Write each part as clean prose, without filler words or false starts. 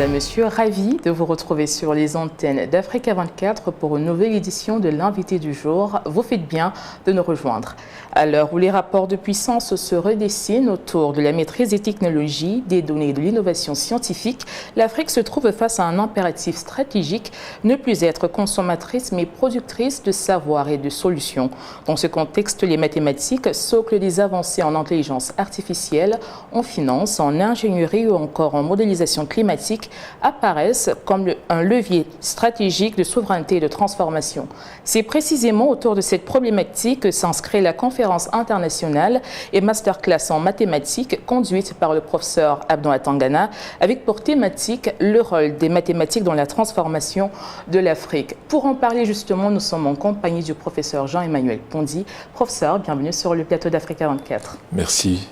Madame, Monsieur, ravi de vous retrouver sur les antennes d'Africa 24 pour une nouvelle édition de l'invité du jour. Vous faites bien de nous rejoindre. À l'heure où les rapports de puissance se redessinent autour de la maîtrise des technologies, des données et de l'innovation scientifique, l'Afrique se trouve face à un impératif stratégique, ne plus être consommatrice mais productrice de savoir et de solutions. Dans ce contexte, les mathématiques, socle des avancées en intelligence artificielle, en finance, en ingénierie ou encore en modélisation climatique apparaissent comme un levier stratégique de souveraineté et de transformation. C'est précisément autour de cette problématique que s'inscrit la conférence internationale et masterclass en mathématiques conduite par le professeur Abdon Atangana avec pour thématique le rôle des mathématiques dans la transformation de l'Afrique. Pour en parler justement, nous sommes en compagnie du professeur Jean-Emmanuel Pondy. Professeur, bienvenue sur le plateau d'Africa 24. Merci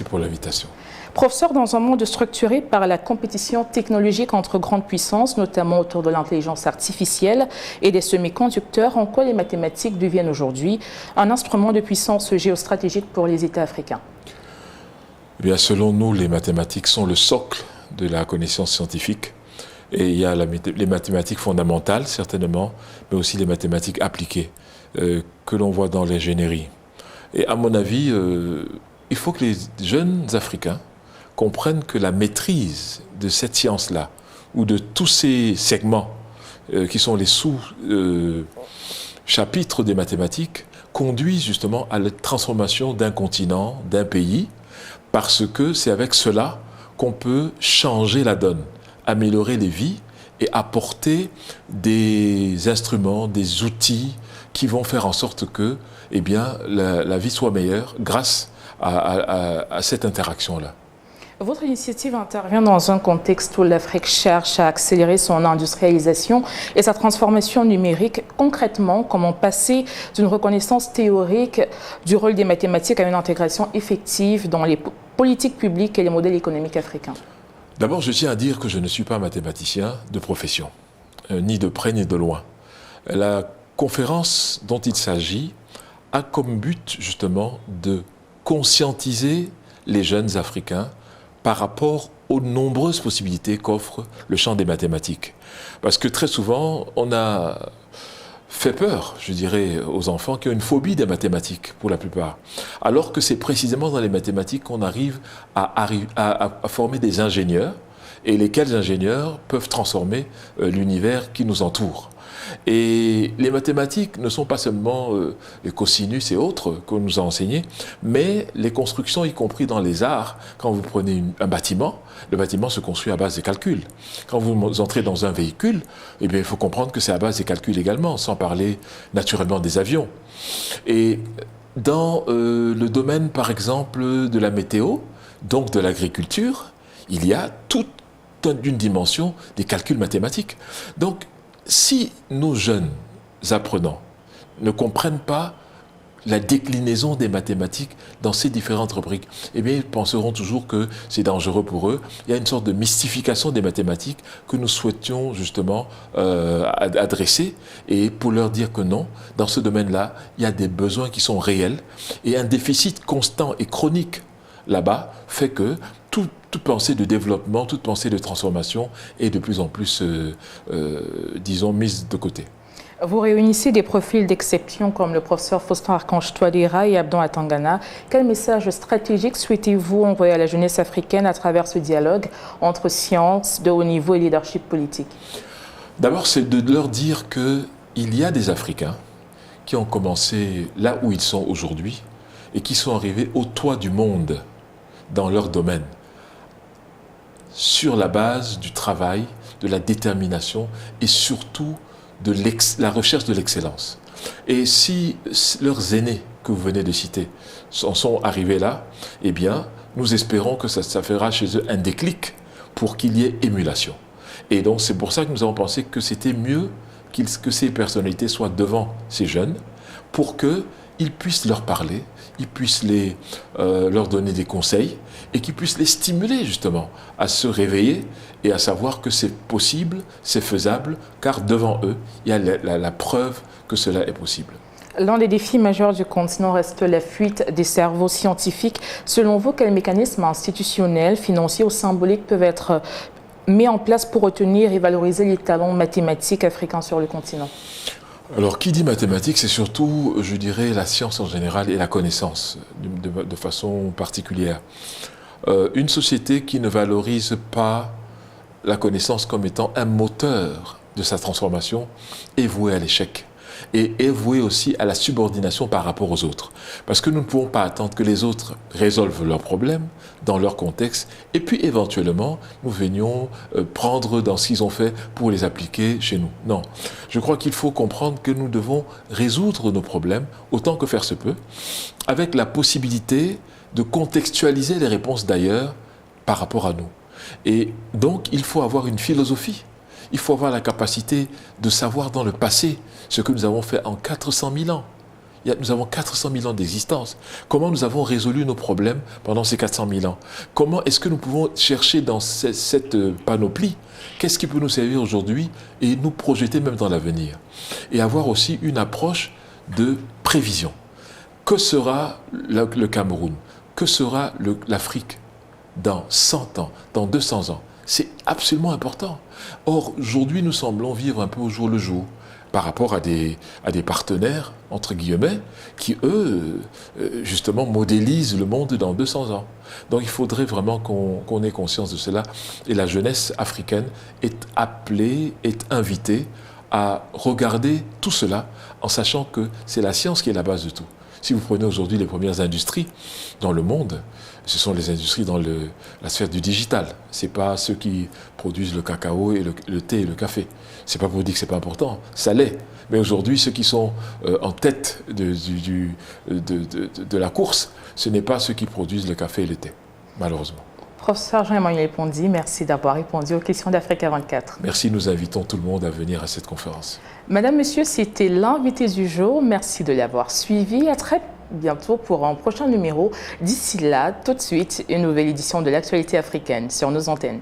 pour l'invitation. Professeur, dans un monde structuré par la compétition technologique entre grandes puissances, notamment autour de l'intelligence artificielle et des semi-conducteurs, en quoi les mathématiques deviennent aujourd'hui un instrument de puissance géostratégique pour les États africains? Eh bien, selon nous, les mathématiques sont le socle de la connaissance scientifique. Et il y a les mathématiques fondamentales, certainement, mais aussi les mathématiques appliquées que l'on voit dans l'ingénierie. Et à mon avis, il faut que les jeunes Africains comprennent que la maîtrise de cette science-là, ou de tous ces segments qui sont les sous-chapitres des mathématiques, conduisent justement à la transformation d'un continent, d'un pays, parce que c'est avec cela qu'on peut changer la donne, améliorer les vies et apporter des instruments, des outils qui vont faire en sorte que eh bien, la vie soit meilleure grâce à cette interaction-là. Votre initiative intervient dans un contexte où l'Afrique cherche à accélérer son industrialisation et sa transformation numérique. Concrètement, comment passer d'une reconnaissance théorique du rôle des mathématiques à une intégration effective dans les politiques publiques et les modèles économiques africains? D'abord, je tiens à dire que je ne suis pas mathématicien de profession, ni de près ni de loin. La conférence dont il s'agit a comme but justement de conscientiser les jeunes Africains par rapport aux nombreuses possibilités qu'offre le champ des mathématiques. Parce que très souvent, on a fait peur, je dirais, aux enfants qui ont une phobie des mathématiques, pour la plupart. Alors que c'est précisément dans les mathématiques qu'on arrive à former des ingénieurs, et lesquels ingénieurs peuvent transformer l'univers qui nous entoure. Et les mathématiques ne sont pas seulement les cosinus et autres qu'on nous a enseignés, mais les constructions, y compris dans les arts. Quand vous prenez un bâtiment, le bâtiment se construit à base de calculs. Quand vous entrez dans un véhicule, eh bien, il faut comprendre que c'est à base des calculs également, sans parler naturellement des avions. Et dans le domaine, par exemple, de la météo, donc de l'agriculture, il y a toute une dimension des calculs mathématiques. Donc, si nos jeunes apprenants ne comprennent pas la déclinaison des mathématiques dans ces différentes rubriques, eh bien, ils penseront toujours que c'est dangereux pour eux. Il y a une sorte de mystification des mathématiques que nous souhaitions justement adresser et pour leur dire que non, dans ce domaine-là, il y a des besoins qui sont réels et un déficit constant et chronique là-bas fait que toute pensée de développement, toute pensée de transformation est de plus en plus, disons, mise de côté. Vous réunissez des profils d'exception comme le professeur Faustin Archange Touadéra et Abdon Atangana. Quel message stratégique souhaitez-vous envoyer à la jeunesse africaine à travers ce dialogue entre science de haut niveau et leadership politique? D'abord, c'est de leur dire qu'il y a des Africains qui ont commencé là où ils sont aujourd'hui et qui sont arrivés au toit du monde dans leur domaine, sur la base du travail, de la détermination et surtout de la recherche de l'excellence. Et si leurs aînés que vous venez de citer en sont arrivés là, eh bien, nous espérons que ça fera chez eux un déclic pour qu'il y ait émulation. Et donc, c'est pour ça que nous avons pensé que c'était mieux que ces personnalités soient devant ces jeunes pour qu'ils puissent leur parler, ils puissent leur donner des conseils et qu'ils puissent les stimuler justement à se réveiller et à savoir que c'est possible, c'est faisable, car devant eux, il y a la preuve que cela est possible. L'un des défis majeurs du continent reste la fuite des cerveaux scientifiques. Selon vous, quels mécanismes institutionnels, financiers ou symboliques peuvent être mis en place pour retenir et valoriser les talents mathématiques africains sur le continent? Alors, qui dit mathématiques, c'est surtout, je dirais, la science en général et la connaissance de façon particulière. Une société qui ne valorise pas la connaissance comme étant un moteur de sa transformation est vouée à l'échec et est vouée aussi à la subordination par rapport aux autres. Parce que nous ne pouvons pas attendre que les autres résolvent leurs problèmes dans leur contexte et puis éventuellement nous venions prendre dans ce qu'ils ont fait pour les appliquer chez nous. Non, je crois qu'il faut comprendre que nous devons résoudre nos problèmes autant que faire se peut avec la possibilité de contextualiser les réponses d'ailleurs par rapport à nous. Et donc, il faut avoir une philosophie. Il faut avoir la capacité de savoir dans le passé ce que nous avons fait en 400 000 ans. Nous avons 400 000 ans d'existence. Comment nous avons résolu nos problèmes pendant ces 400 000 ans? Comment est-ce que nous pouvons chercher dans cette panoplie qu'est-ce qui peut nous servir aujourd'hui et nous projeter même dans l'avenir? Et avoir aussi une approche de prévision. Que sera le Cameroun? Que sera l'Afrique dans 100 ans, dans 200 ans? C'est absolument important. Or, aujourd'hui, nous semblons vivre un peu au jour le jour par rapport à des partenaires, entre guillemets, qui, eux, justement, modélisent le monde dans 200 ans. Donc, il faudrait vraiment qu'on ait conscience de cela. Et la jeunesse africaine est appelée, est invitée à regarder tout cela en sachant que c'est la science qui est la base de tout. Si vous prenez aujourd'hui les premières industries dans le monde, ce sont les industries dans la sphère du digital. Ce n'est pas ceux qui produisent le cacao et le thé et le café. Ce n'est pas pour dire que ce n'est pas important, ça l'est. Mais aujourd'hui, ceux qui sont en tête de la course, ce n'est pas ceux qui produisent le café et le thé, malheureusement. Professeur Jean-Emmanuel Pondy, merci d'avoir répondu aux questions d'Africa 24. Merci, nous invitons tout le monde à venir à cette conférence. Madame, Monsieur, c'était l'invité du jour. Merci de l'avoir suivi. À très bientôt pour un prochain numéro. D'ici là, tout de suite, une nouvelle édition de l'actualité africaine sur nos antennes.